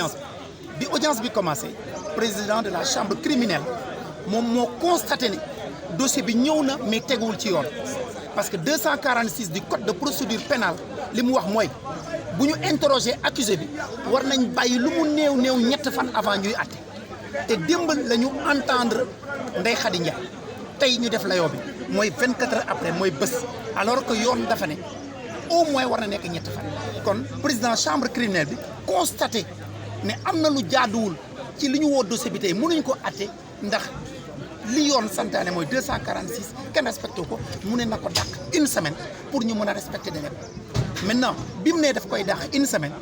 audience bi commencé président de la chambre criminelle moom moo constaté ni dossier bi ñëw na mais teguwul ci yoon parce que 246 du code de procédure pénale li mu wax mooy bu ñu interroger accusé bi war nañ bàyyi lu mu néew ñett fan avant ñuy àtte te démb la ñu entendre Ndeye Khady Ndiaye tey ñu def layoo bi mooy 24 heures après mooy bés alors que yoon dafa ne au moins war na nekk ñett fan kon président chambre criminelle bi constaté ne am na lu jaaduwul ci li ñu woo dossier bi tey mënuñ ko àtte ndax li yoon santaane mooy 246 kenn respecté ko mu ne na ko dàq une semaine pour ñu mën a respecter délai maintenant bi mu ne daf koy dàq une semaine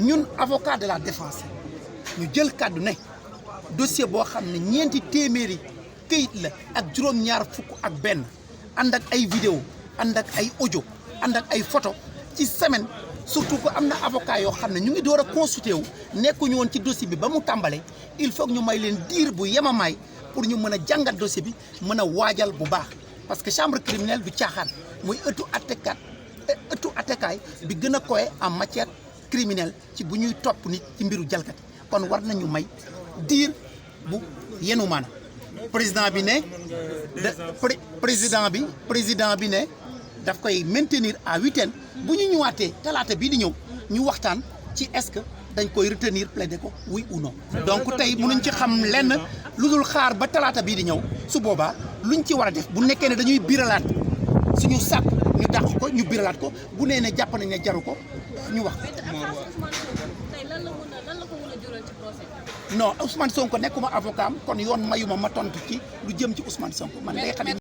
ñun avocat de la défense ñu jël kàddu ne dossier boo xam ne ñeenti téeméeri këyit la ak juróom-ñaar fukk ak benn ànd ak ay vidéo ànd ak ay audio ànd ak ay photo ci semaine surtout que am na avocat yoo xam ne ñu ngi door a consulté wu nekkuñu woon ci dossier bi ba mu tàmbalee il faut que ñu may leen diir bu yemamaay pour ñu mën a jàngat dossier bi mën a waajal bu baax parce que chambre criminelle du caaxaan muy ëttu attekaay bi gën a kowe en matière criminelle ci bu ñuy topp nit ci mbiru jalgati kon war nañu may diir bu yenu maana président bi ne président bi ne daf koy maintenir à huitaine bu ñu ñëwaatee talaata bii di ñëw ñu waxtaan ci est-ce que dañ koy retenir plaider ko oui ou non donc tey mënuñ ci xam lenn lu dul xaar ba talaata bii di ñëw su boobaa luñ ci war a def bu nekkee ne dañuy biralaat suñu sàkk ñu dàq ko ñu biralaat ko bu nee ne jàpp nañ ne jaru ko ñu wax. non Ousmane Sonko nekkuma avocat am kon yoon mayuma ma tontu ci lu jëm ci Ousmane Sonko man day xam